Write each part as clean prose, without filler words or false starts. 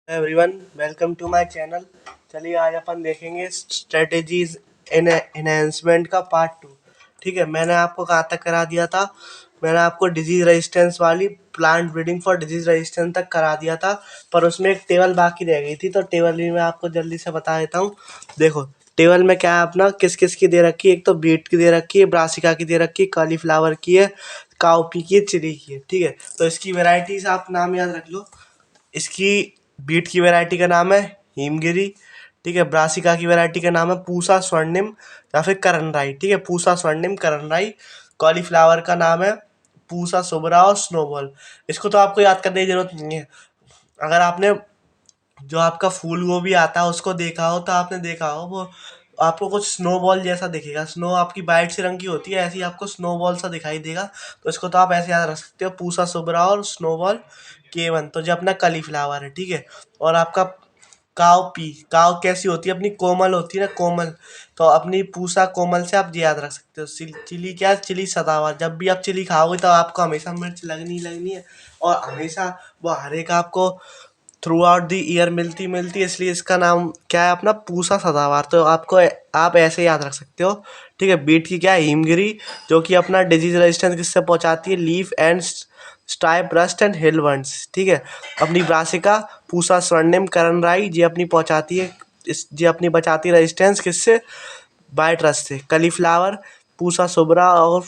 Everyone, welcome to my channel. चलिए आज अपन देखेंगे स्ट्रेटेजीज इन एनहेंसमेंट का पार्ट 2। ठीक है, मैंने आपको कहाँ तक करा दिया था। मैंने आपको डिजीज रेजिस्टेंस वाली plant breeding for disease resistance तक करा दिया था, पर उसमें एक टेबल बाकी रह गई थी, तो टेबल भी मैं आपको जल्दी से बता देता हूँ। देखो, टेबल में क्या है अपना, किस किस की दे रखी है। एक तो बीट की दे रखी है, ब्रासिका की दे रखी है, कॉलीफ्लावर की है, काउपी की है, चिली की है। ठीक है, तो इसकी वेराइटीज आप नाम याद रख लो। इसकी बीट की वैरायटी का नाम है हिमगिरी। ठीक है, ब्रासिका की वैरायटी का नाम है पूसा स्वर्णिम या फिर करणराई। ठीक है, पूसा स्वर्णिम करणराई। कॉलीफ्लावर का नाम है पूसा सुबरा और स्नोबॉल। इसको तो आपको याद करने की जरूरत नहीं है। अगर आपने जो आपका फूल गोभी आता है उसको देखा हो तो आपने देखा हो वो आपको कुछ स्नोबॉल जैसा दिखेगा। स्नो आपकी वाइट से रंग की होती है, ऐसे ही आपको स्नोबॉल सा दिखाई देगा। तो इसको तो आप ऐसे याद रख सकते हो, पूसा सुबरा और स्नोबॉल K1। तो जो अपना कलीफ्लावर है, ठीक है। और आपका काव कैसी होती है, अपनी कोमल होती है ना, कोमल। तो अपनी पूसा कोमल से आप ये याद रख सकते हो। चिली क्या है, चिली सदाबहार। जब भी आप चिली खाओगे तो आपको हमेशा मिर्च लगनी लगनी है, और हमेशा वो हर एक आपको थ्रू आउट द ईयर मिलती मिलती है, इसलिए इसका नाम क्या है अपना पूसा सदाबहार। तो आपको आप ऐसे याद रख सकते हो। ठीक है, बीट की क्या है, हिमगिरी, जो कि अपना डिजीज रेजिस्टेंस किससे पहुंचाती है, leaf and stripe rust and hillwards. ठीक है, अपनी ब्रासिका पूसा स्वर्णिम करणराई जी अपनी पहुंचाती है, इस जी अपनी बचाती है रेजिस्टेंस किससे, वाइट रस्ट से। कलीफ्लावर पूसा सुबरा और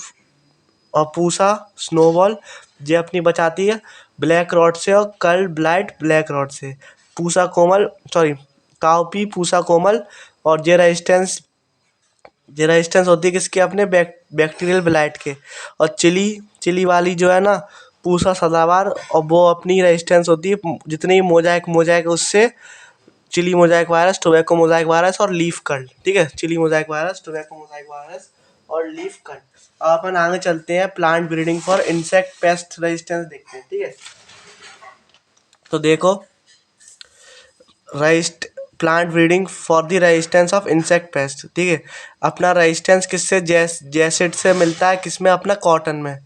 पूसा स्नोबॉल ये अपनी बचाती है ब्लैक रॉड से और कर्ल ब्लाइट ब्लैक रॉड से। पूसा कोमल, सॉरी, काउपी पूसा कोमल। और ये रेजिस्टेंस होती है किसके, अपने बैक्टीरियल ब्लाइट के। और चिली चिली वाली जो है ना, पूसा सदाबहार, और वो अपनी रेजिस्टेंस होती है जितनी मोजाइक मोजाइक उससे, chilli mosaic virus, tobacco mosaic virus और लीफ कर्ल। ठीक है, chilli mosaic virus, tobacco mosaic virus और लीफ कर्ल। अब अपन आगे चलते हैं, plant breeding for insect pest resistance देखते हैं। ठीक है, तो देखो, resist plant breeding for the resistance of insect pest. ठीक है, अपना रेजिस्टेंस किससे, जैसिड से मिलता है, किसमें, अपना कॉटन में,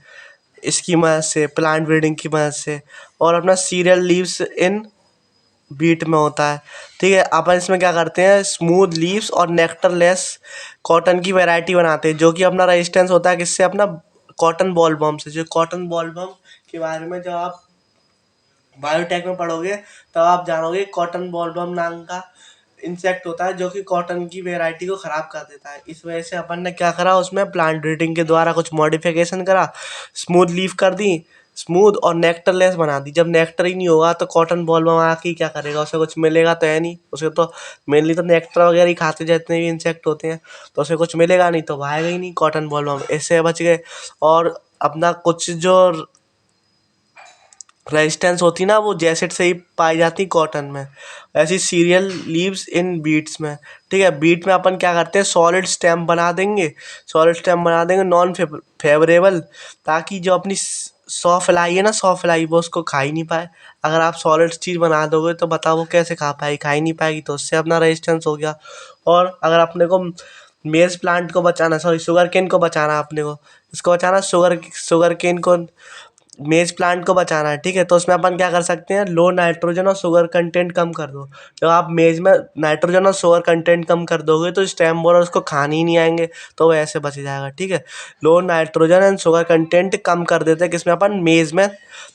इसकी मदद से, प्लांट ब्रीडिंग की मदद से। और अपना सीरियल लीव्स इन बीट में होता है। ठीक है, अपन इसमें क्या करते हैं, स्मूथ लीव्स और नेक्टरलेस कॉटन की वैरायटी बनाते हैं, जो कि अपना रेजिस्टेंस होता है किससे, अपना कॉटन बॉल बम से। जो कॉटन बॉल बम के बारे में जब आप बायोटेक में पढ़ोगे तब आप जानोगे, कॉटन बॉल बम नाम का इंसेक्ट होता है जो कि कॉटन की वेराइटी को ख़राब कर देता है। इस वजह से अपन ने क्या करा, उसमें प्लांट ब्रीडिंग के द्वारा कुछ मॉडिफिकेशन करा, स्मूथ लीफ कर दी, स्मूथ और नेक्टरलेस बना दी। जब नेक्टर ही नहीं होगा तो कॉटन बॉल में आके क्या करेगा, उसे कुछ मिलेगा तो है नहीं। उसे तो मेनली तो नेक्टर वगैरह ही खाते जितने भी इंसेक्ट होते हैं, तो उसे कुछ मिलेगा नहीं, तो भागेगा ही नहीं कॉटन बॉल में। इससे बच गए। और अपना कुछ जो रेजिस्टेंस होती ना, वो जैसेट से ही पाई जाती कॉटन में, ऐसी सीरियल लीव्स इन बीट्स में। ठीक है, बीट में अपन क्या करते हैं, सॉलिड स्टेम बना देंगे, सॉलिड स्टेम बना देंगे नॉन फेवरेबल, ताकि जो अपनी सॉ फ्लाई है ना, सॉ फ्लाई, वो उसको खा ही नहीं पाए। अगर आप सॉलिड चीज़ बना दोगे तो बताओ वो कैसे खा पाएगी, खा ही नहीं पाएगी, तो उससे अपना रेजिस्टेंस हो गया। और अगर अपने को मेज प्लांट को बचाना, सॉरी शुगर केन को बचाना, अपने को इसको बचाना, शुगर केन को, मेज प्लांट को बचाना है। ठीक है, तो उसमें अपन क्या कर सकते हैं, लो नाइट्रोजन और शुगर कंटेंट कम कर दो। जब आप मेज में नाइट्रोजन और शुगर कंटेंट कम कर दोगे तो स्टेम बोरर उसको खाने ही नहीं आएंगे, तो वो ऐसे बच जाएगा। ठीक है, लो नाइट्रोजन एंड शुगर कंटेंट कम कर देते हैं किसमें, अपन मेज में,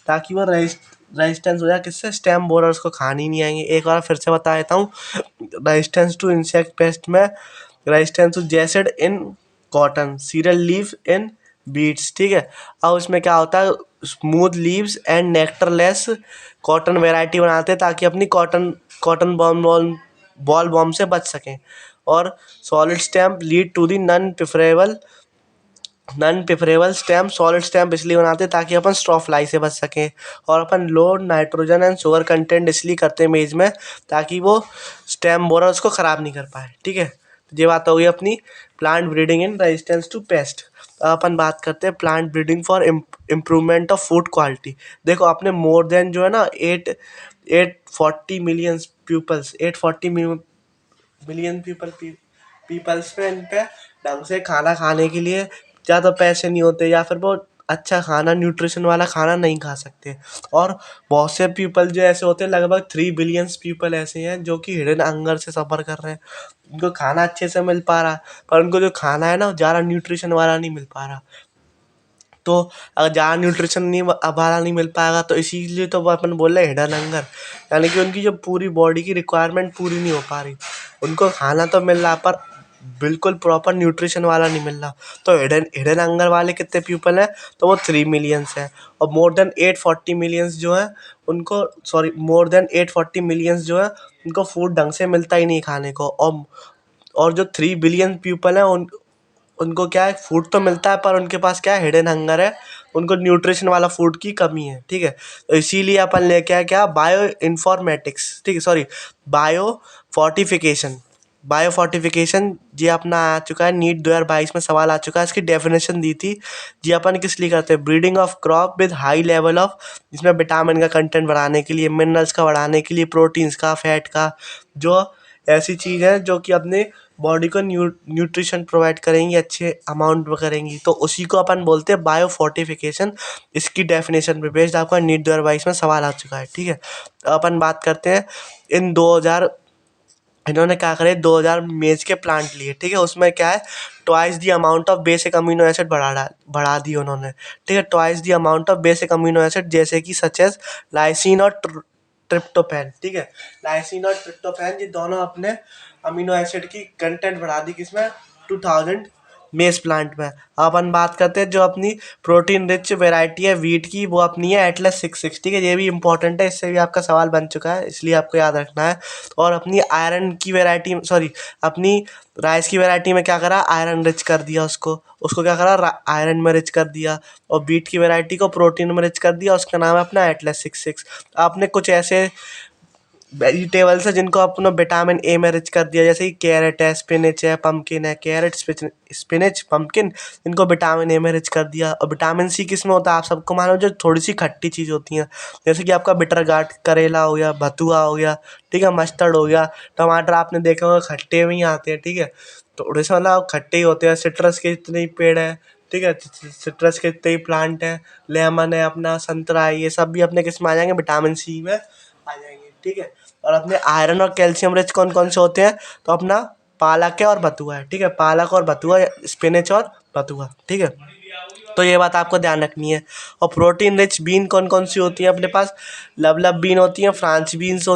ताकि वो रेजिस्टेंस हो जाए किससे, स्टेम बोरर उसको खाने ही नहीं आएंगे। एक बार फिर से बता देता हूँ, रेजिस्टेंस टू इंसेक्ट पेस्ट में, resistance to jassid in cotton, cereal leaf in beets. ठीक है, अब उसमें क्या होता है, smooth leaves and nectarless cotton variety बनाते हैं, ताकि अपनी कॉटन बॉल बॉम्ब से बच सकें। और solid stamp lead to the non preferable stamp, solid stamp इसलिए बनाते हैं ताकि अपन स्ट्रॉ फ्लाई से बच सकें। और अपन लो नाइट्रोजन एंड शुगर कंटेंट इसलिए करते हैं मेज में, ताकि वो स्टेम बोरर उसको ख़राब नहीं कर पाए। ठीक है, तो ये बात हो गई अपनी plant breeding in resistance to pest. अपन बात करते हैं plant breeding for improvement of food quality. देखो, आपने मोर देन जो है ना 840 मिलियन पीपल्स पे इन पे ढंग से खाना खाने के लिए या तो पैसे नहीं होते, या फिर वो अच्छा खाना, न्यूट्रिशन वाला खाना नहीं खा सकते। और बहुत से पीपल जो ऐसे होते हैं, लगभग 3 बिलियंस पीपल ऐसे हैं जो कि हिडन हंगर से सफ़र कर रहे हैं। उनको खाना अच्छे से मिल पा रहा, पर उनको जो खाना है ना, ज़्यादा न्यूट्रिशन वाला नहीं मिल पा रहा। तो अगर ज़्यादा न्यूट्रिशन नहीं वाला नहीं मिल पाएगा, तो इसीलिए तो वो अपन बोल रहे हैं हिडन हंगर, यानी कि उनकी जो पूरी बॉडी की रिक्वायरमेंट पूरी नहीं हो पा रही। उनको खाना तो मिल रहा, पर बिल्कुल प्रॉपर न्यूट्रिशन वाला नहीं मिल रहा। तो हिडन हिडन हंगर वाले कितने पीपल हैं, तो वो 3 मिलियंस हैं। और मोर देन 840 मिलियंस जो है उनको, सॉरी, मोर देन 840 मिलियंस जो है उनको फूड ढंग से मिलता ही नहीं खाने को। और जो 3 बिलियन पीपल हैं उनको क्या है, फूड तो मिलता है, पर उनके पास क्या है, हिडन हंगर है। उनको न्यूट्रिशन वाला फूड की कमी है, ठीक है। तो इसीलिए अपन लेके आए क्या, बायो इन्फॉर्मेटिक्स, ठीक है, sorry, biofortification. Biofortification जी अपना आ चुका है, नीट 2022 में सवाल आ चुका है। इसकी डेफिनेशन दी थी जी, अपन किस लिए करते हैं, breeding of crop with high level of, जिसमें विटामिन का कंटेंट बढ़ाने के लिए, मिनरल्स का बढ़ाने के लिए, प्रोटीन्स का, फैट का, जो ऐसी चीज़ है जो कि अपने बॉडी को न्यूट्रिशन प्रोवाइड करेंगी, अच्छे अमाउंट में करेंगी, तो उसी को अपन बोलते हैं बायो फोर्टिफिकेशन। इसकी डेफिनेशन पे बेस्ड आपका नीट 2022 में सवाल आ चुका है, ठीक है। तो अपन बात करते हैं इन 2000, इन्होंने क्या करे, 2000 मेज के प्लांट लिए, ठीक है। उसमें क्या है, twice the amount of basic amino acid बढ़ा दी उन्होंने, ठीक है। Twice the amount of basic amino acid, जैसे कि सच एज लाइसिन और ट्रिप्टोफैन, ठीक है। लाइसिन और ट्रिप्टोफैन, ये दोनों अपने अमीनो एसिड की कंटेंट बढ़ा दी, किसमें, 2000 मेज प्लांट में। अब अपन बात करते हैं जो अपनी प्रोटीन रिच वेराइटी है वीट की, वो अपनी है एटलस 66, ठीक है। ये भी इंपॉर्टेंट है, इससे भी आपका सवाल बन चुका है, इसलिए आपको याद रखना है। और अपनी आयरन की वेराइटी, सॉरी, अपनी राइस की वैरायटी में क्या करा, आयरन रिच कर दिया उसको। उसको क्या करा, आयरन में रिच कर दिया। और बीट की वैरायटी को प्रोटीन में रिच कर दिया, उसका नाम है अपना एटलस 66। आपने कुछ ऐसे वेजिटेबल्स है जिनको अपना विटामिन ए में रिच कर दिया, जैसे कि कैरेट है, स्पिनच है, पम्पकिन है, कैरेट, स्पिनच, पम्पकिन, इनको विटामिन ए में रिच कर दिया। और विटामिन सी किस में होता है, आप सबको मालूम, जो थोड़ी सी खट्टी चीज़ होती हैं, जैसे कि आपका बिटर गार्ड, करेला हो गया, भतुआ हो गया, ठीक है, मस्टर्ड हो गया। टमाटर आपने देखा होगा खट्टे में ही आते हैं, ठीक है। तो उड़ीसा वाला खट्टे ही होते हैं। सिट्रस के जितने ही पेड़ हैं, ठीक है, सिट्रस के जितने ही प्लांट हैं, लेमन है अपना, संतरा है, ये सब भी अपने किस में आ जाएंगे, विटामिन सी में आ जाएंगे, ठीक है। और अपने आयरन और कैल्शियम रिच कौन कौन से होते हैं, तो अपना पालक है और बथुआ है, ठीक है। पालक और बथुआ, स्पिनच और बथुआ, ठीक है। तो ये बात आपको ध्यान रखनी है। और प्रोटीन रिच बीन कौन कौन सी होती है अपने पास, लवलव बीन होती है, फ्रेंच बीन्स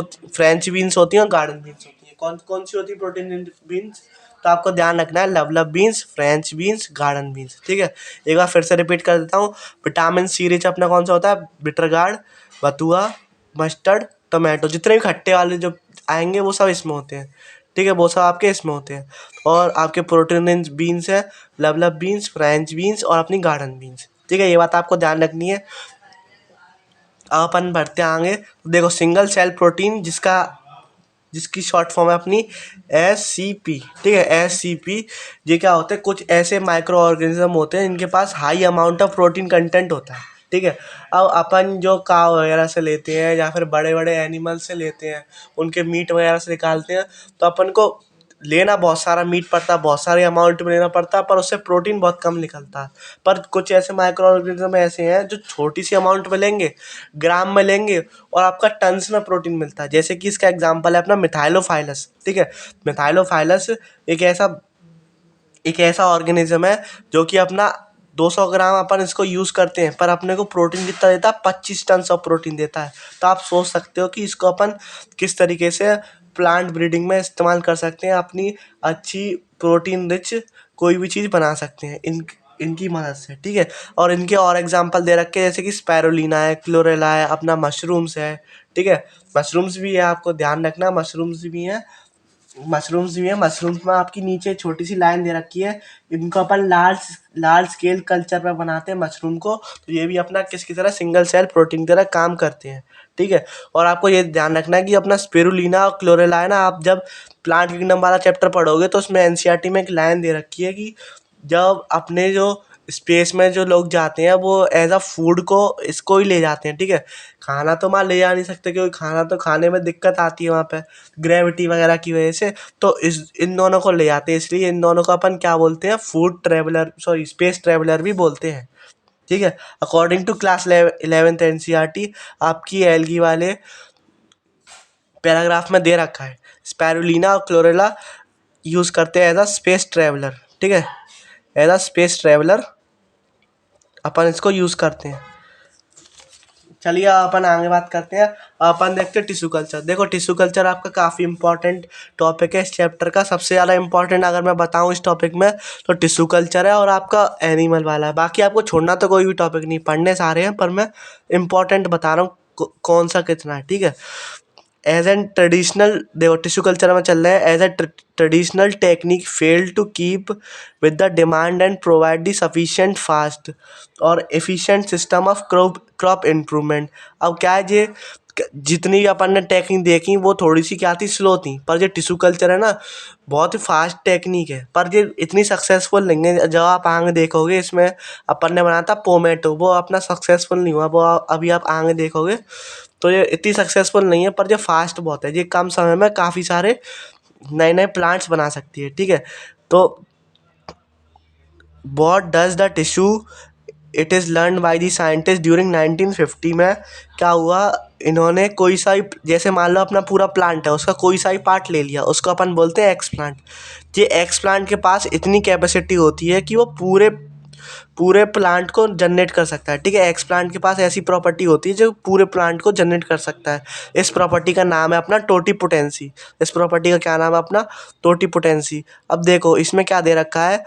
होती हैं, और गार्डन बीन्स होती हैं। कौन कौन सी होती है प्रोटीन बीन्स, तो आपको ध्यान रखना है, लवलव beans, French beans, garden beans, ठीक है। एक बार फिर से रिपीट कर देता हूँ। विटामिन सी रिच अपना कौन सा होता है, बिटर गार्ड, बथुआ, मस्टर्ड, टोमेटो, जितने भी खट्टे वाले जो आएंगे वो सब इसमें होते हैं, ठीक है, वो सब आपके इसमें होते हैं। और आपके प्रोटीन रिच बीन्स है, लवलव बीन्स, फ्रेंच बीन्स, और अपनी गार्डन बीन्स, ठीक है। ये बात आपको ध्यान रखनी है। अब अपन बढ़ते आगे, देखो, सिंगल सेल प्रोटीन, जिसकी शॉर्ट फॉर्म है अपनी SCP, ठीक है, SCP। ये क्या होते हैं, कुछ ऐसे माइक्रो ऑर्गेनिज्म होते हैं इनके पास high amount of protein content होता है, ठीक है। अब अपन जो काव वगैरह से लेते हैं, या फिर बड़े बड़े एनिमल से लेते हैं, उनके मीट वगैरह से निकालते हैं, तो अपन को लेना बहुत सारा मीट पड़ता है, बहुत सारे अमाउंट में लेना पड़ता है, पर उससे प्रोटीन बहुत कम निकलता है। पर कुछ ऐसे माइक्रो ऑर्गेनिज्म ऐसे हैं जो छोटी सी अमाउंट में लेंगे, ग्राम में लेंगे, और आपका टन्स में प्रोटीन मिलता है। जैसे कि इसका एग्जांपल है अपना मिथाइलोफाइलस, ठीक है। मिथाइलोफाइलस एक ऐसा ऑर्गेनिज्म है जो कि अपना 200 ग्राम अपन इसको यूज़ करते हैं, पर अपने को प्रोटीन कितना देता है, 25 टन ऑफ प्रोटीन देता है। तो आप सोच सकते हो कि इसको अपन किस तरीके से प्लांट ब्रीडिंग में इस्तेमाल कर सकते हैं, अपनी अच्छी प्रोटीन रिच कोई भी चीज़ बना सकते हैं इनकी मदद से, ठीक है। और इनके और एग्जांपल दे रखे हैं, जैसे कि स्पैरुलिना है, क्लोरेला है, अपना मशरूम्स है, ठीक है। मशरूम्स भी है, आपको ध्यान रखना, मशरूम्स में आपकी नीचे छोटी सी लाइन दे रखी है। इनको अपन लार्ज लार्ज स्केल कल्चर पे बनाते हैं मशरूम को, तो ये भी अपना किसकी तरह सिंगल सेल प्रोटीन की तरह काम करते हैं, ठीक है। और आपको ये ध्यान रखना है कि अपना स्पिरुलिना और क्लोरेला है ना, आप जब प्लांट किंगडम वाला चैप्टर पढ़ोगे तो उसमें NCERT में एक लाइन दे रखी है कि जब अपने जो स्पेस में जो लोग जाते हैं वो एज अ फूड को इसको ही ले जाते हैं, ठीक है। खाना तो वहाँ ले जा नहीं सकते, क्योंकि खाना तो खाने में दिक्कत आती है वहाँ पे, ग्रेविटी वगैरह की वजह से। तो इन दोनों को ले जाते हैं, इसलिए इन दोनों को अपन क्या बोलते हैं, food traveller, sorry, space traveller भी बोलते हैं। ठीक है। According to class 11th NCERT आपकी एल्गी वाले पैराग्राफ में दे रखा है, स्पैरुलिना और क्लोरेला यूज़ करते हैं एज अ स्पेस ट्रैवलर। ठीक है, एज अ स्पेस ट्रैवलर अपन इसको यूज़ करते हैं। चलिए अपन आगे बात करते हैं। अपन देखते हैं टिश्यू कल्चर। देखो टिश्यू कल्चर आपका काफ़ी इंपॉर्टेंट टॉपिक है इस चैप्टर का। सबसे ज़्यादा इंपॉर्टेंट अगर मैं बताऊं इस टॉपिक में तो टिश्यू कल्चर है और आपका एनिमल वाला है। बाकी आपको छोड़ना तो कोई भी टॉपिक नहीं, पढ़ने सारे हैं, पर मैं इंपॉर्टेंट बता रहा हूँ कौन सा कितना है। ठीक है। एज एन ट्रेडिशनल, देखो टिश्यू कल्चर में चल रहे हैं, as a traditional technique fail to keep with the demand and provide the sufficient fast और efficient system of crop improvement. अब क्या है, ये जितनी भी अपन ने टेक्निक देखी वो थोड़ी सी क्या थी, स्लो थी, पर जो टिश्यू कल्चर है ना बहुत ही फास्ट टेक्निक है, पर ये इतनी सक्सेसफुल नहीं है। जब आप आगे देखोगे इसमें अपन ने बनाया था पोमेटो, वो अपना सक्सेसफुल नहीं हुआ, वो अभी आप आगे देखोगे तो ये इतनी सक्सेसफुल नहीं है, पर ये फास्ट बहुत है, ये कम समय में काफ़ी सारे नए नए प्लांट्स बना सकती है। ठीक है। तो what does the tissue, it is learn by the scientist during 1950 में क्या हुआ, इन्होंने कोई सा ही, जैसे मान लो अपना पूरा प्लांट है उसका कोई सा ही पार्ट ले लिया, उसको अपन बोलते हैं एक्स प्लांट। ये एक्स प्लांट के पास इतनी कैपेसिटी होती है कि वो पूरे पूरे प्लांट को जनरेट कर सकता है। ठीक है, एक्स प्लांट के पास ऐसी प्रॉपर्टी होती है जो पूरे प्लांट को जनरेट कर सकता है। इस प्रॉपर्टी का नाम है अपना टोटीपोटेंसी। इस प्रॉपर्टी का क्या नाम है अपना, टोटीपोटेंसी। अब देखो इसमें क्या दे रखा है,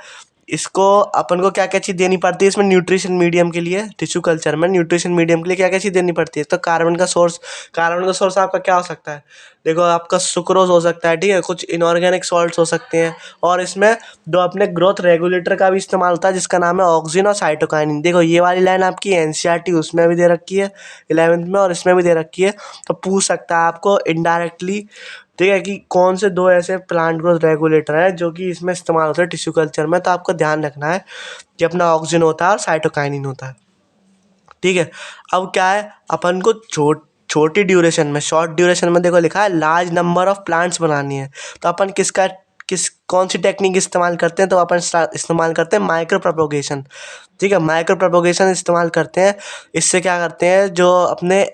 इसको अपन को क्या क्या चीज़ देनी पड़ती है इसमें न्यूट्रिशन मीडियम के लिए, टिश्यू कल्चर में न्यूट्रिशन मीडियम के लिए क्या क्या चीज़ देनी पड़ती है। तो कार्बन का सोर्स आपका क्या हो सकता है, देखो आपका सुक्रोज हो सकता है। ठीक है, कुछ इनऑर्गेनिक सॉल्ट्स हो सकते हैं, और इसमें दो अपने ग्रोथ रेगुलेटर का भी इस्तेमाल होता है जिसका नाम है ऑक्सिन और साइटोकाइनिन। देखो ये वाली लाइन आपकी एनसीईआरटी उसमें भी दे रखी है 11th में, और इसमें भी दे रखी है। तो पूछ सकता है आपको इनडायरेक्टली, ठीक है, कि कौन से दो ऐसे प्लांट ग्रोथ रेगुलेटर हैं जो कि इसमें इस्तेमाल होते हैं टिश्यू कल्चर में। तो आपको ध्यान रखना है कि अपना ऑक्सिन होता है और साइटोकाइनिन होता है। ठीक है। अब क्या है, अपन को छोटी ड्यूरेशन में, शॉर्ट ड्यूरेशन में देखो लिखा है लार्ज नंबर ऑफ प्लांट्स बनानी है। तो अपन कौन सी टेक्निक इस्तेमाल करते हैं, तो अपन इस्तेमाल करते हैं माइक्रो प्रोपोगेशन। ठीक है, माइक्रो प्रोपोगेशन इस्तेमाल करते हैं। इससे क्या करते हैं, जो अपने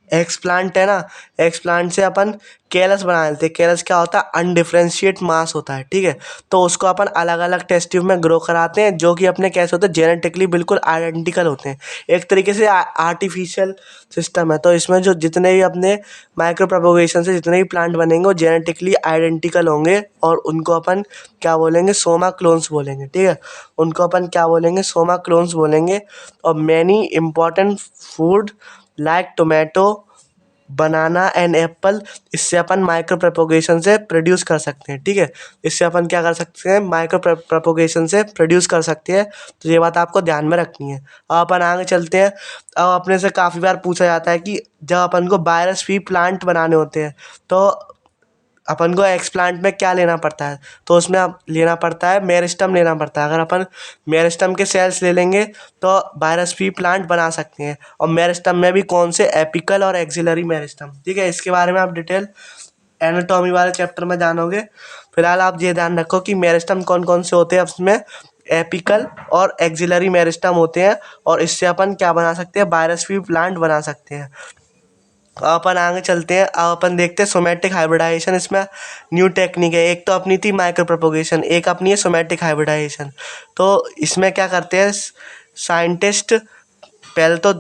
एक्सप्लांट है ना, एक्सप्लांट से अपन कैलस बना लेते हैं। कैलस क्या होता है, अनडिफरेंशिएट मास होता है। ठीक है, तो उसको अपन अलग अलग टेस्ट ट्यूब में ग्रो कराते हैं, जो कि अपने कैसे होते हैं, जेनेटिकली बिल्कुल आइडेंटिकल होते हैं, एक तरीके से आर्टिफिशियल सिस्टम है। तो इसमें जो जितने भी अपने माइक्रो प्रोपोगेशन से जितने भी प्लांट बनेंगे वो जेनेटिकली आइडेंटिकल होंगे, और उनको अपन क्या बोलेंगे, सोमा क्लोन्स बोलेंगे। ठीक है, उनको अपन क्या बोलेंगे, सोमा क्लोन्स बोलेंगे। और many important food like tomato, banana and Apple, इससे अपन माइक्रो प्रोपोगेशन से प्रोड्यूस कर सकते हैं। ठीक है, इससे अपन क्या कर सकते हैं, माइक्रो प्रोपोगेशन से प्रोड्यूस कर सकते हैं। तो ये बात आपको ध्यान में रखनी है। अब अपन आगे चलते हैं। अब अपने से काफ़ी बार पूछा जाता है कि जब अपन को वायरस फ्री प्लांट बनाने होते हैं तो अपन को एक्सप्लांट में क्या लेना पड़ता है, तो उसमें आप लेना पड़ता है मेरिस्टम लेना पड़ता है। अगर अपन मेरिस्टम के सेल्स ले लेंगे तो वायरस फ्री प्लांट बना सकते हैं। और मेरिस्टम में भी कौन से, एपिकल और एक्सिलरी मेरिस्टम। ठीक है, इसके बारे में आप डिटेल एनाटॉमी वाले चैप्टर में जानोगे। फिलहाल आप ये ध्यान रखो कि मेरिस्टम कौन कौन से होते हैं, उसमें एपिकल और एक्सिलरी मेरिस्टम होते हैं, और इससे अपन क्या बना सकते हैं, वायरस फ्री प्लांट बना सकते हैं। अब अपन आगे चलते हैं। अब अपन देखते हैं सोमैटिक हाइब्रिडाइजेशन। इसमें न्यू टेक्निक है, एक तो अपनी थी माइक्रो प्रोपोगेशन, एक अपनी है सोमैटिक हाइब्रिडाइजेशन। तो इसमें क्या करते हैं साइंटिस्ट, पहले तो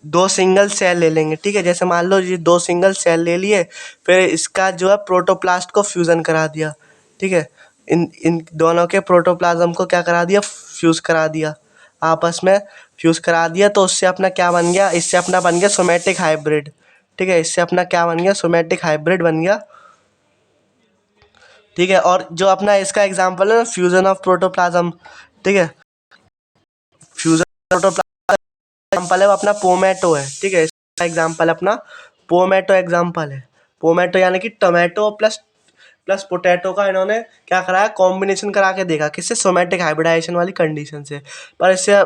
दो सिंगल सेल ले लेंगे। ठीक है, जैसे मान लो ये दो सिंगल सेल ले लिए, फिर इसका जो है प्रोटोप्लास्ट को फ्यूज़न करा दिया। ठीक है, इन इन दोनों के प्रोटोप्लाज्म को क्या करा दिया, फ्यूज़ करा दिया, आपस में फ्यूज़ करा दिया। तो उससे अपना क्या बन गया, इससे अपना बन गया सोमैटिक हाइब्रिड। ठीक है, इससे अपना क्या बन गया, सोमैटिक हाइब्रिड बन गया। ठीक है, और जो अपना इसका एग्जांपल है ना, फ्यूजन ऑफ प्रोटोप्लाज्म। ठीक है, फ्यूजन प्रोटोप्लाज्म एग्जांपल है वो अपना पोमेटो है। ठीक है, इसका एग्जांपल अपना पोमेटो एग्जांपल है। पोमेटो यानी कि टोमेटो प्लस प्लस पोटैटो का इन्होंने क्या कराया, कॉम्बिनेशन करा के देखा, किससे, सोमैटिक हाइब्रिडाइजेशन वाली कंडीशन से। पर इससे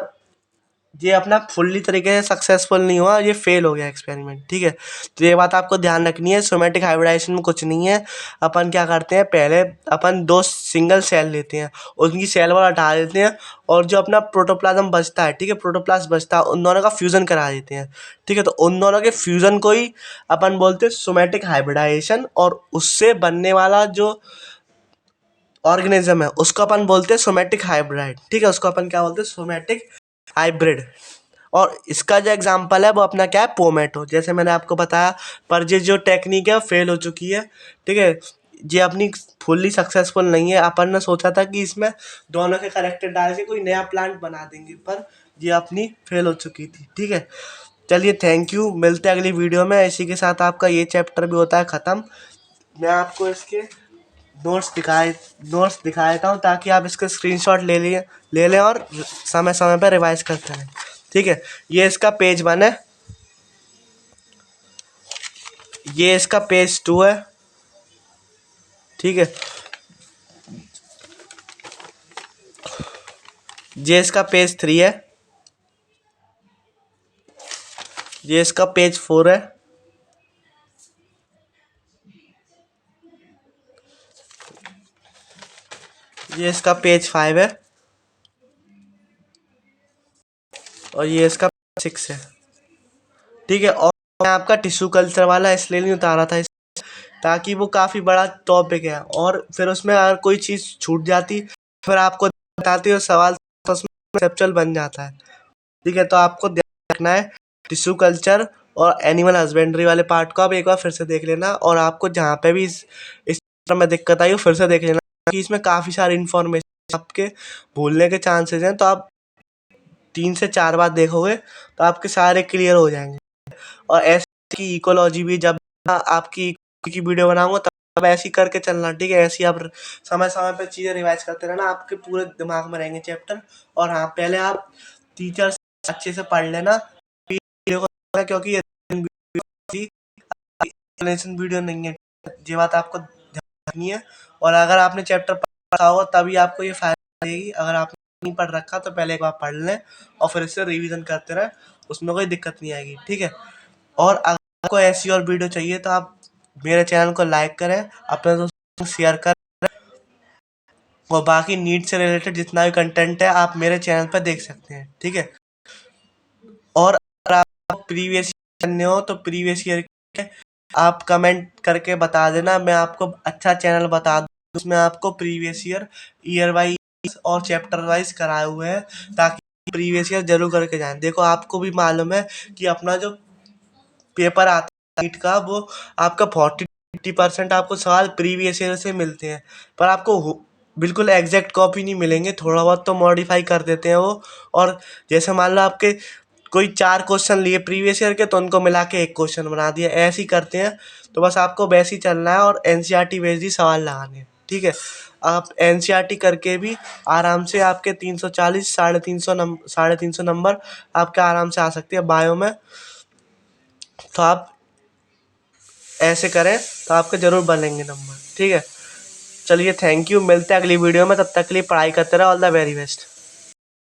ये अपना फुल्ली तरीके से सक्सेसफुल नहीं हुआ, ये फेल हो गया एक्सपेरिमेंट, ठीक है। तो ये बात आपको ध्यान रखनी है। सोमेटिक हाइब्रिडाइजेशन में कुछ नहीं है। अपन क्या करते हैं, पहले अपन 2 सिंगल सेल लेते हैं, उनकी सेल वॉल हटा देते हैं, और जो अपना प्रोटोप्लाज्म बचता है, ठीक है, प्रोटोप्लास्ट बचता है, उन दोनों का फ्यूजन करा देते हैं, ठीक है। तो उन दोनों के फ्यूजन को ही अपन बोलते हैं सोमेटिक हाइब्रिडाइजेशन, और उससे बनने वाला जो ऑर्गेनिज्म है उसको अपन बोलते हैं सोमेटिक हाइब्रिड, ठीक है। उसको अपन क्या बोलते हैं, सोमेटिक हाइब्रिड। और इसका जो एग्जांपल है वो अपना क्या है, पोमेटो, जैसे मैंने आपको बताया। पर ये जो टेक्निक है फेल हो चुकी है, ठीक है। ये अपनी फुल्ली सक्सेसफुल नहीं है। अपन ने सोचा था कि इसमें दोनों के करेक्टर डाल के कोई नया प्लांट बना देंगे, पर ये अपनी फेल हो चुकी थी, ठीक है। चलिए, थैंक यू, मिलते हैं अगली वीडियो में। इसी के साथ आपका ये चैप्टर भी होता है ख़त्म। मैं आपको इसके नोट्स दिखा देता हूँ, ताकि आप इसके स्क्रीनशॉट ले लें और समय समय पर रिवाइज करते रहें, ठीक है। ये इसका पेज 1 है, ये इसका पेज 2 है, ठीक है। ये इसका पेज 3 है, ये इसका पेज 4 है, ये इसका पेज 5 है, और ये इसका 6 है, ठीक है। और मैं आपका टिश्यू कल्चर वाला इसलिए नहीं उतारा था ताकि वो काफ़ी बड़ा टॉपिक है, और फिर उसमें अगर कोई चीज़ छूट जाती फिर आपको बताते हो सवाल, तो उसमें कंसेप्चुअल बन जाता है, ठीक है। तो आपको ध्यान रखना है टिश्यू कल्चर और एनिमल हस्बेंड्री वाले पार्ट को आप एक बार फिर से देख लेना, और आपको जहाँ पे भी इस तरह में दिक्कत आई हो फिर से देख लेना, क्योंकि इसमें काफ़ी सारी इन्फॉर्मेशन आपके भूलने के चांसेस हैं। तो आप 3 से 4 बार देखोगे तो आपके सारे क्लियर हो जाएंगे। और ऐसे की इकोलॉजी भी, जब आपकी की वीडियो बनाऊंगा तब ऐसी करके चलना, ठीक है। ऐसी आप समय समय पे चीज़ें रिवाइज करते रहना, आपके पूरे दिमाग में रहेंगे चैप्टर। और हाँ, पहले आप टीचर अच्छे से पढ़ लेना वीडियो को, क्योंकि ये एक्सप्लेनेशन वीडियो नहीं है, ये बात आपको ध्यान रखनी है। और अगर आपने चैप्टर पढ़ा हो तभी आपको ये फायदा देगी। अगर आपने नहीं पढ़ रखा तो पहले एक बार पढ़ लें और फिर इससे रिवीजन करते रहें, उसमें कोई दिक्कत नहीं आएगी, ठीक है। और अगर आपको ऐसी और वीडियो चाहिए तो आप मेरे चैनल को लाइक करें, अपने दोस्तों को शेयर करें, और बाकी नीट से रिलेटेड जितना भी कंटेंट है आप मेरे चैनल पर देख सकते हैं, ठीक है। और अगर आप प्रीवियस करने हो तो प्रीवियस ईयर आप कमेंट करके बता देना, मैं आपको अच्छा चैनल बता दूँ उसमें आपको प्रीवियस ईयर वाइज और चैप्टर वाइज कराए हुए हैं, ताकि प्रीवियस ईयर जरूर करके जाएं। देखो, आपको भी मालूम है कि अपना जो पेपर आता है नीट का, वो आपका 40-50% आपको सवाल प्रीवियस ईयर से मिलते हैं, पर आपको बिल्कुल एग्जैक्ट कॉपी नहीं मिलेंगे, थोड़ा बहुत तो मॉडिफाई कर देते हैं वो। और जैसे मान लो आपके कोई 4 क्वेश्चन लिए प्रीवियस ईयर के, तो उनको मिला के 1 क्वेश्चन बना दिया, ऐसे ही करते हैं। तो बस आपको वैसे ही चलना है और एनसीईआरटी बेस्ड ही सवाल लगाने हैं, ठीक है। आप एनसीईआरटी करके भी आराम से आपके 340 350 नंबर आपके आराम से आ सकते हैं बायो में। तो आप ऐसे करें तो आपके ज़रूर बनेंगे नंबर, ठीक है। चलिए, थैंक यू, मिलते हैं अगली वीडियो में, तब तक के लिए पढ़ाई करते रहो। All the very best.